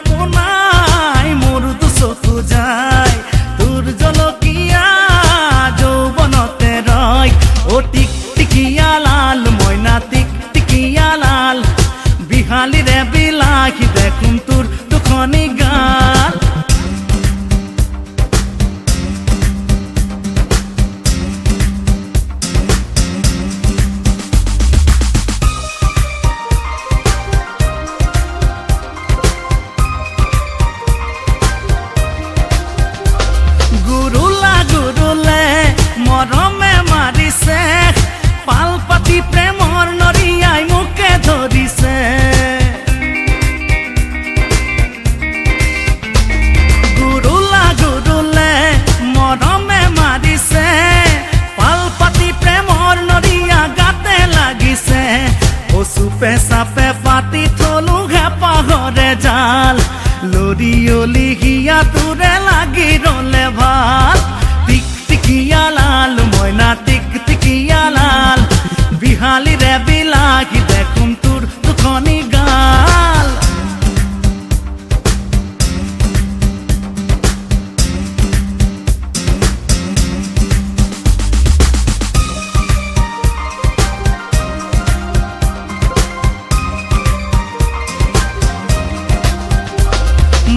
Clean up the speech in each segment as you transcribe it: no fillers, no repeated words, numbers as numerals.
পোনাই মরুদু চকু যায় তোর জলকিয়া যৌবনতে রয় ও টিকটিকিয়া লাল ময়না টিকটিকিয়া লাল বিহালি রে বিলাহি দেখুন তোর দুখনি গাল মরমে মারিছে পালপাতি প্রেমর নরিয়াই মুখে ধরিছে গুরুলে মরমে মারিছে পালপাতি প্রেমর নরিয়া গাতে লাগিছে ও সুপে সাপে পাতি থলু হে পাহরে জাল লরিয়লি হিয়া তুরে লাগি রলে ভাল টিকটিকিয়া লাল ময়না টিকটিকিয়া লাল বিহালি রে বিলাহি দেখুন তোর দুখনি গাল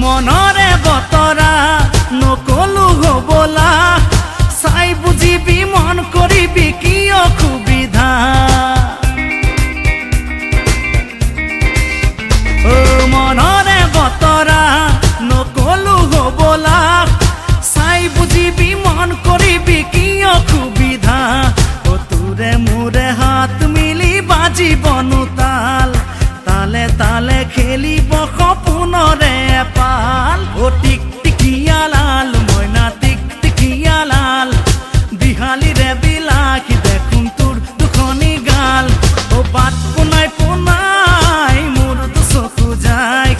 মনরে বতরা নকলু হবলা চাই বুঝিবি মন করিবি কি অসুবিধা ও মনরে বতরা নকলু হবলা চাই বুঝিবি মন করিবি কি অসুবিধা ও তোরে মোরে হাত মিলি বাজিবনু তাল তালে তালে খেলিব সপোনরে পাল ও টিকটিকিয়া লাল ময়না টিকটিকিয়া লাল বিহালি রে বিলাহি দেখুন তোর দুখনি গাল ও বাট পোনাই মোর দু চকু যায়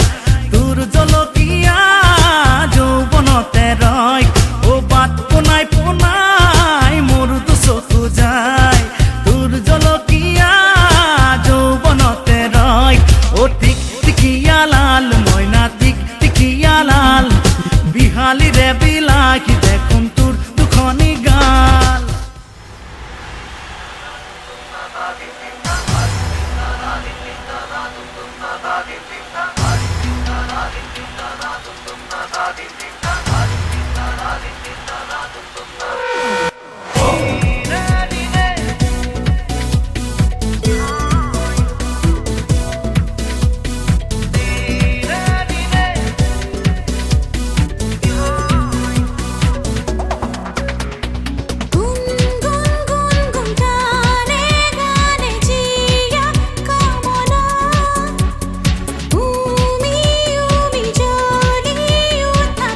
তোর জলকিয়া যৌবনতে রয় ও বাট পোনাই মোর দু চকু যায় তোর জলকিয়া যৌবনতে রয় ও টিকটিকিয়া লাল ময়না টিকটিকিয়া লাল বিহালি রে বিলাহি দেখুন তোর দুখনি গাল তুমি জলি উঠা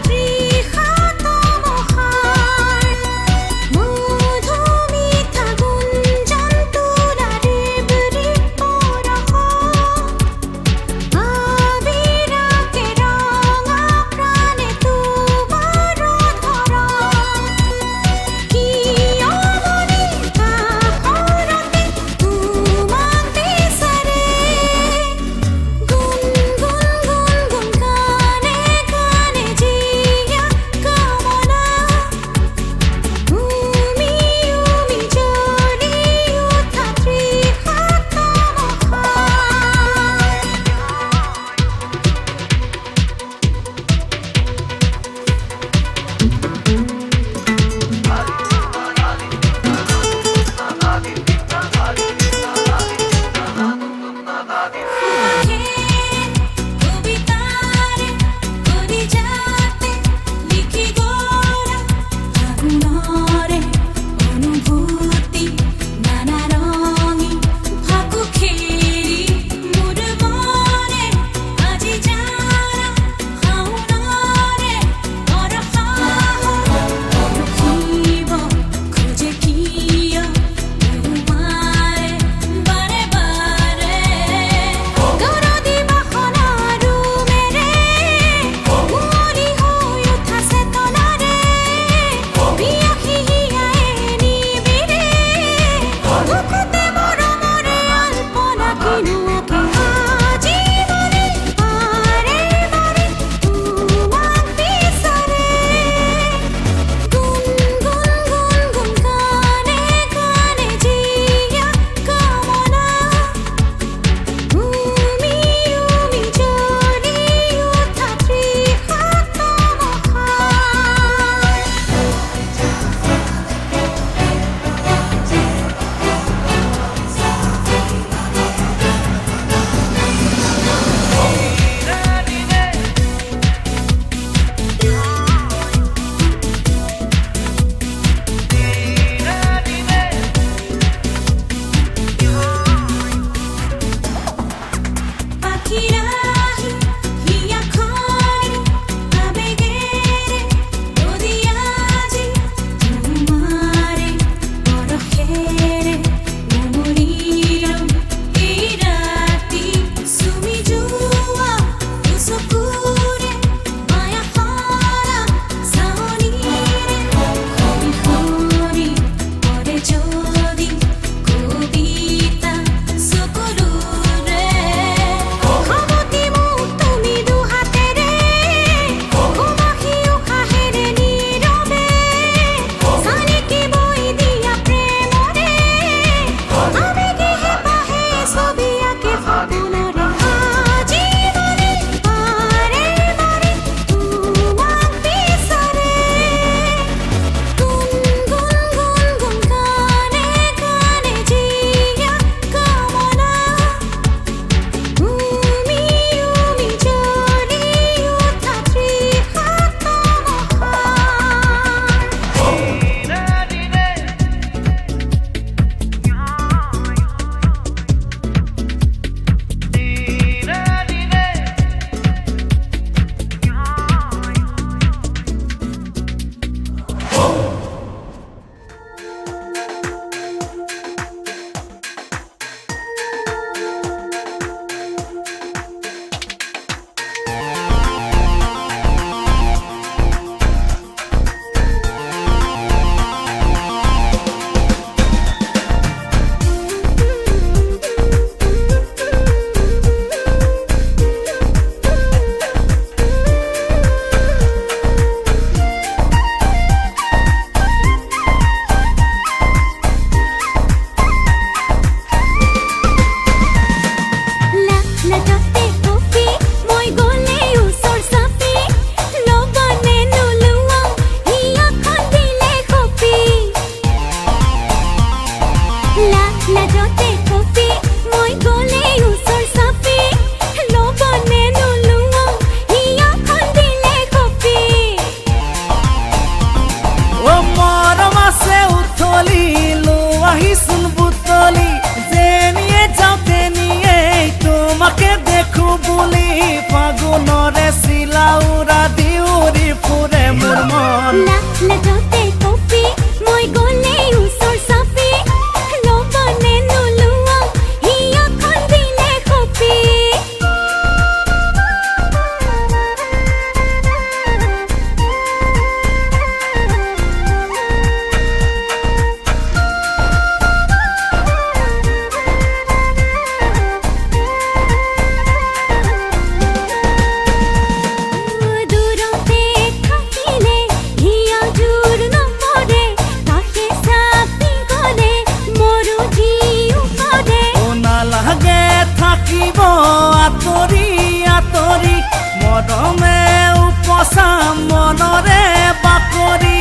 সঁচা মনৰে বাকৰি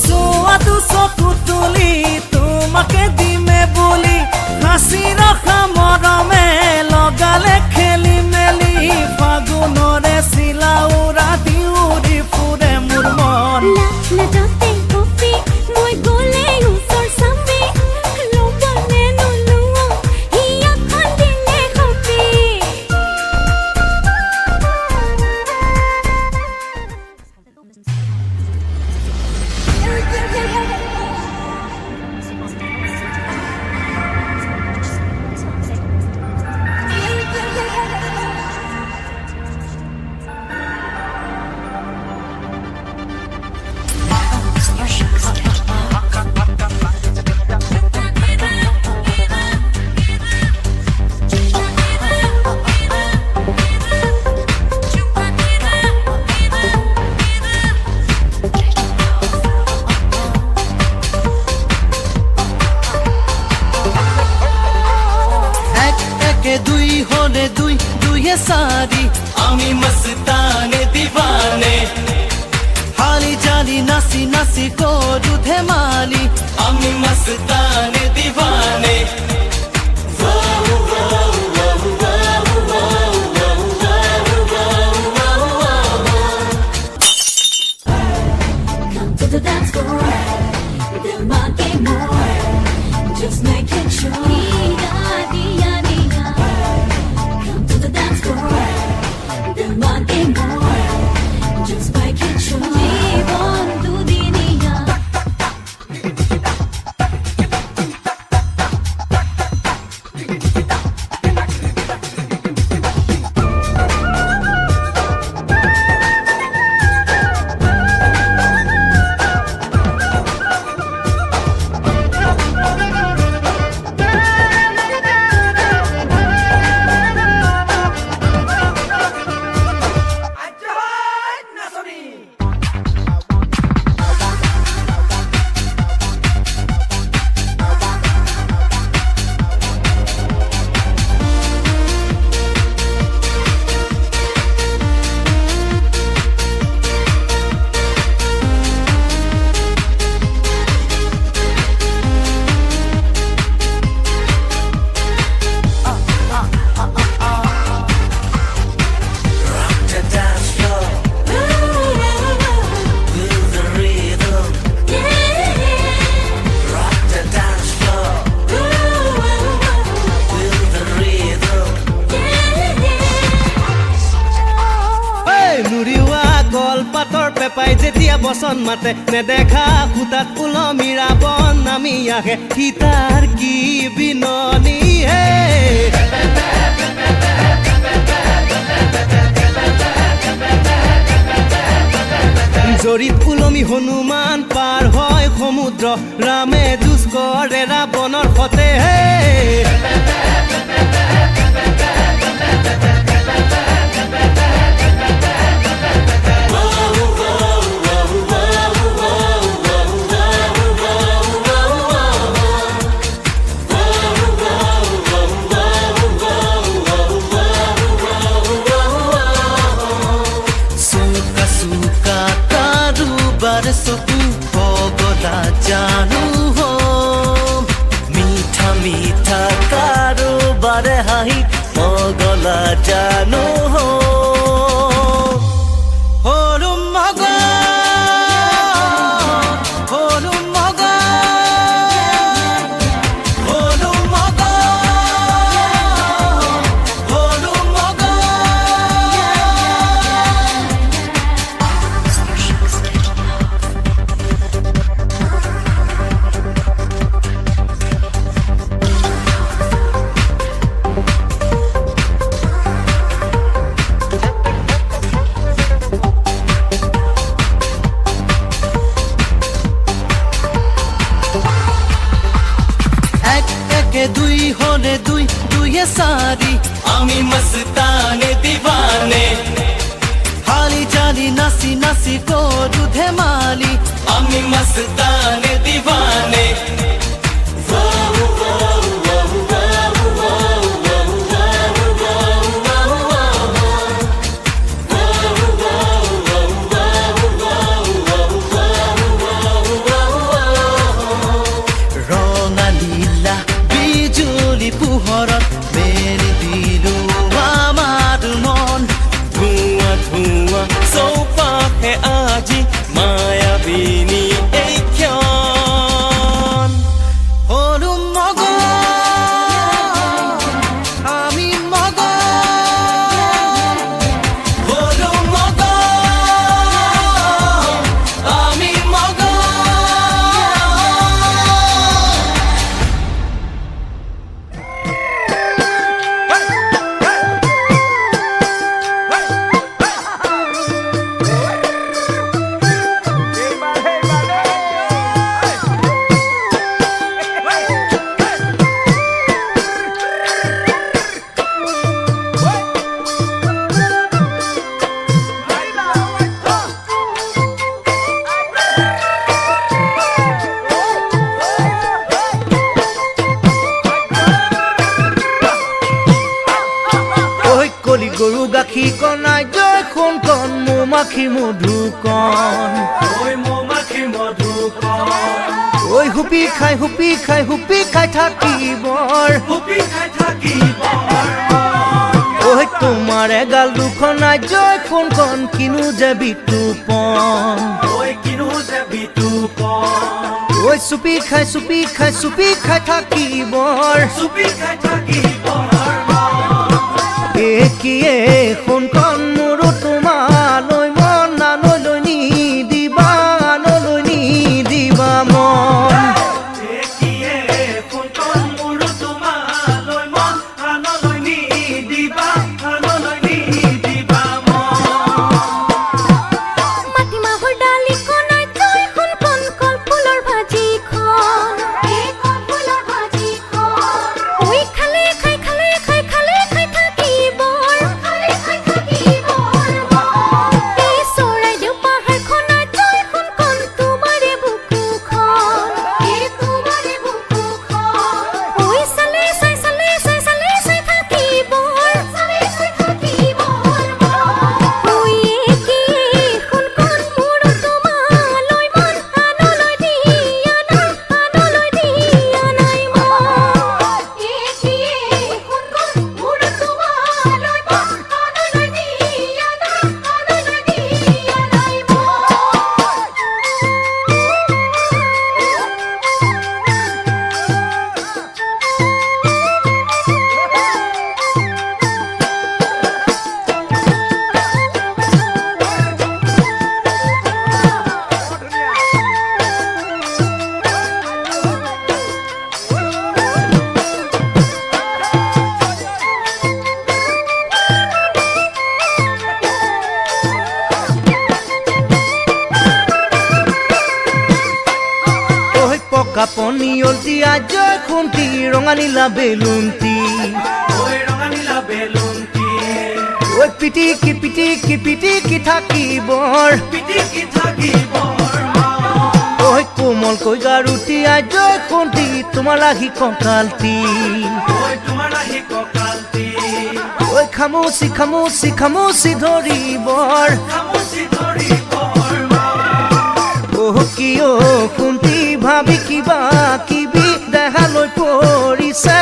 চোৱাটো চকু তুলি তোমাকে দিমে বুলি সাঁচি ৰখা মৰমে লগালে খেলি মেলি ফাগুনৰে চিলা উৰা উৰি ফুৰে মোৰ মন सारी आमी मस्ताने दीवाने हाली जाली नासी नासी को दूधे माली आमी मस्ताने दीवाने Come to the dance floor, there might be more. Just make it sure. পেপাই যেতিয়া বচন মাতে নেদেখা খুটাত উলমিৰা বন নামি আহে সীতাৰ কি বিননি হে জৰিত উলমি হনুমান পাৰ হয় সমুদ্ৰ ৰামে যুঁজ কৰে ৰাৱণৰ সতে হে जानू हो मीठा मीठा कारोबार हाही मगला जानू हो सारी आमी मस्ताने दीवाने हाली जाली नासी नासी को दूधे माली आमी मस्ताने दीवाने কলি গৰু গাখীৰ কণাই জয় সোণ কণ মৌমাখি মধু কণ ঐ হুপি খাই থাকিবৰ ঐ তোমাৰ এগাল দুখনাই জয় সোণ কণ কিনো যে বিতুপন ঐ চুপি খাই থাকিবৰ একিয়ে সোণ কণ মোৰো তোমালৈ মন আনলৈ নিদিবা মন কাপনি অলতিয়া জয় খুন্তি ৰঙানীলা বেলুন্তি ঐ পিটিকি থাকিবৰ ঐ কোমলকৈ গাৰুতিয়া জয় খুন্তি তোমাৰ লাহি কঁকালতি ঐ খামুচি ধৰিবৰ কিয় খুন্তি ভাবি কিবা কিবি দেহালৈ পৰিছে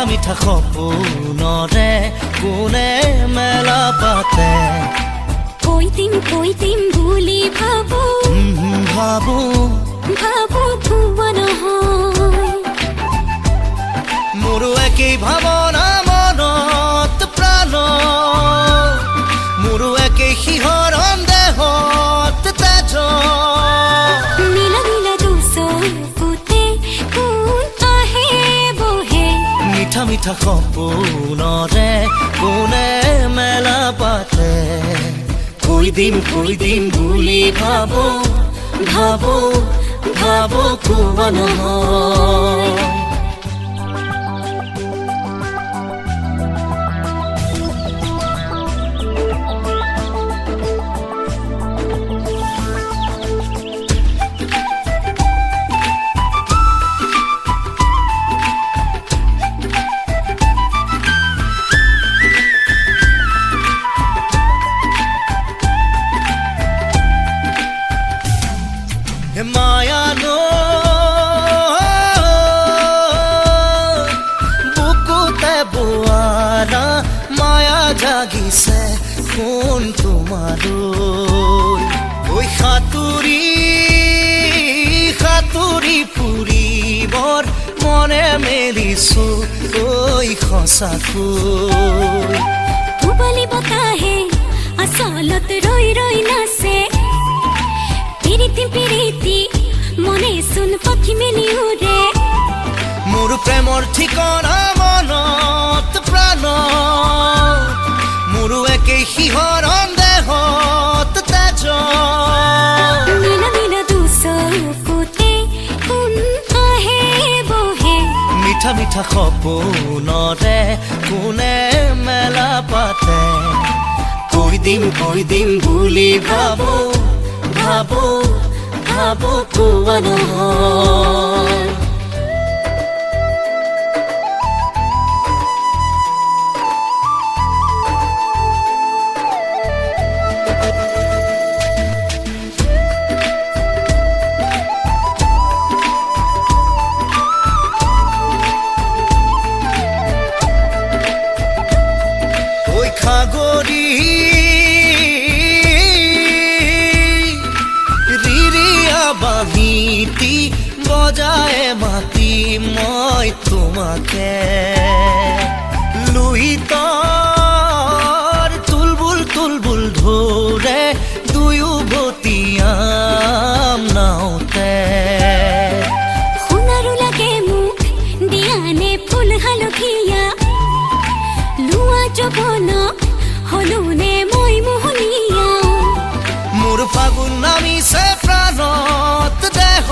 মিঠা সপোনৰে কোনে মেলা পাতে কৈ দিম বুলি ভাবো পোৱা নহয় মোৰো একেই ভাৱনা মনত প্ৰাণ মোৰো একেই শিহৰণ দেহত তেজ নীলা দুচকুতে কোন আহে বহে মিঠা সপোনৰে কোনে মেলা পাতে কৈ দিম বুলি ভাবো পোৱা নহয় দেখোন তোমালৈ ঐ সাঁতুৰি সাঁতুৰি ফুৰিবৰ মনে মেলিছো ঐ সঁচাকৈ পুবালি বতাহে আচলত ৰৈ ৰৈ নাচে পিৰিতি পিৰিতি মনে চোন পক্ষী মেলি উৰে মোৰ প্ৰেমৰ ঠিকনা মনত প্ৰাণত মোৰো একেই শিহৰণ দেহত তেজত নীলা নীলা দুচকুতে কোন আহে বহে মিঠা মিঠা সপোনৰে কোনে মেলা পাতে কৈ দিম বুলি ভাবো ভাবো ভাবো কোৱা নহয় সাগৰী ৰিৰিয়া বাঁহীটি বজাই মাতি মই তোমাকে লুহিতৰ তুলবুল ধৰে দুয়োবতীয়াম নাওতে সোণাৰু লাগে মোক দিয়ানে ফুল হালধীয়া লুৱা যৌৱনক হলোনে মই মোহনীয়া মোৰ ফাগুন নামিছে প্ৰাণত দেহ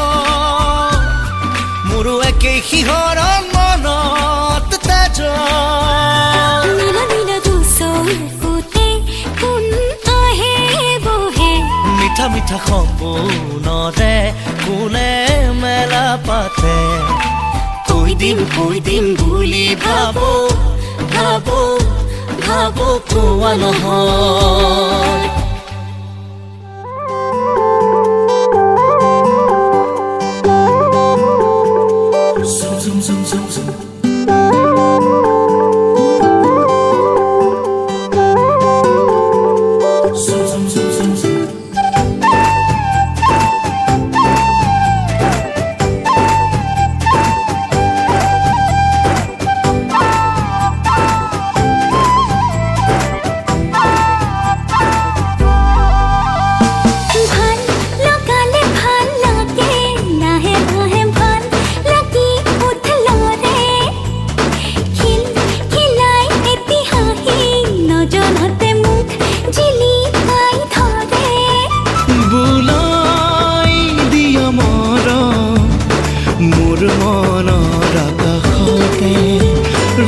মোৰো একেই শিহৰণ মনত তেজ নীলা নীলা দুচকুতে কোন আহে বহে মিঠা মিঠা সপোনৰে কোনে মেলা পাতে কৈ দিম বুলি ভাবো ভাবো ভাবো কোৱা নহয়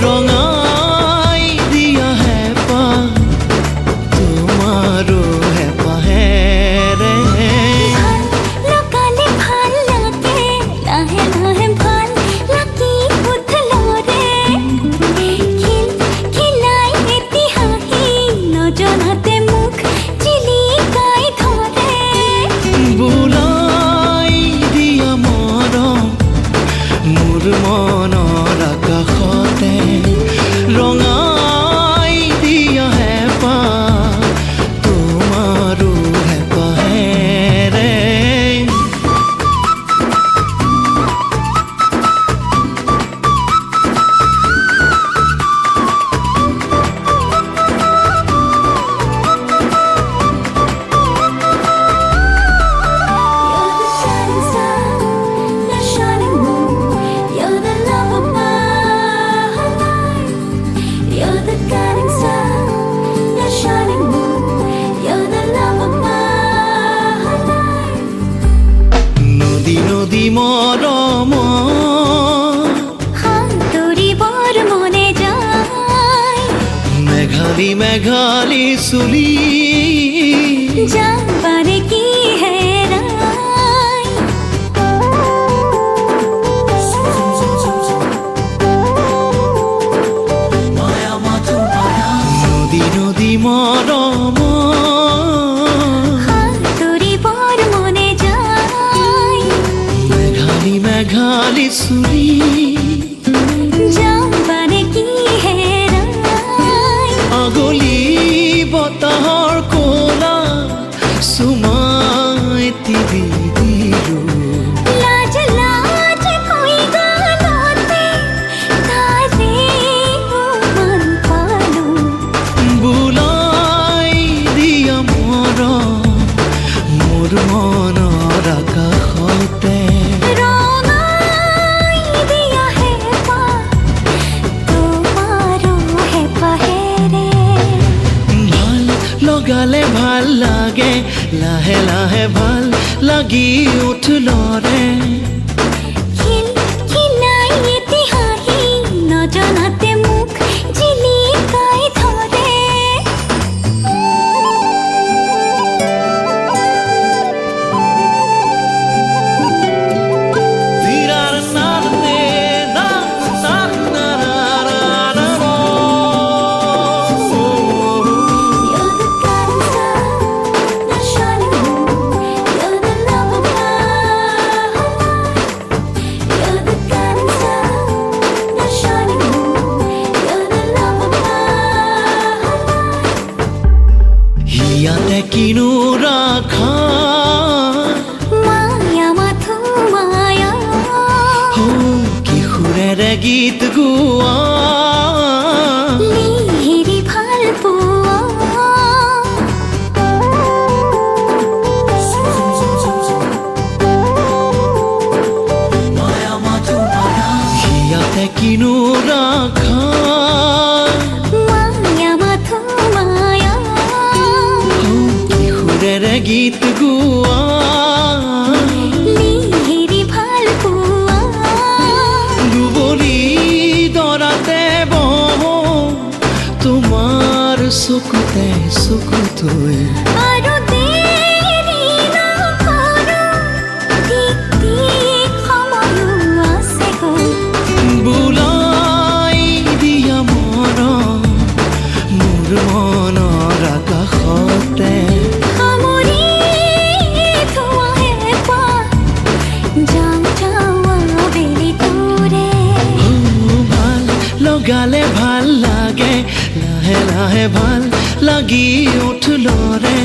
ৰঙাই দিয়া হেঁপাহ তোমাৰো হেঁপাহেৰে লগালে ভাল লাগে লাহে লাহে ভাল লাগি উঠলৰে খিলাই এটি হাঁহি নজনাতে মুখ জিলিকাই ধৰে বোলাই দিয়া মৰম মোৰ মনৰ আকাশতে ৰঙাই দিয়া হেঁপাহ তোমাৰো হেঁপাহেৰে নদী মৰম সাঁতুৰিবৰ মনে যায় মেঘালী চুলি যাবাৰে কি হেৰাই নদী মৰম সাঁতুৰিবৰ মনে যায় মেঘালী চুলি যাবাৰে কি হেৰাই আগলি বতাহ লগালে ভাল লাগে লাহে লাহে ভাল লাগি উঠল ৰে খিলখিলাই এটি হাঁহি নজনাতে মুখ জিলিকাই ধৰে ইয়াতে কিনো ৰাখা মায়া মাথো মায়া কিশোৰেৰে গীত গোৱা লিহিৰি ভাল পোৱা ইয়াতে কিনো ৰাখা মায়া মাথো মায়া কিশোৰেৰে গীত গোৱা লিহিৰি ভাল পোৱা দুবৰি দৰাতে বহ তোমাৰ চকুতে চকুতৈ আৰু দেৰি নকৰো ঠিক ঠিক সময়ো আছে গৈ বুলাই দিয়া মৰম মোৰ মনৰ আকাশতে সামৰি থোৱাহে পা যাওঁ যাওঁ আবেলি তোৰে ভাল লগালে ভাল লাগে লাহে লাহে ভাল লাগি উঠল ৰে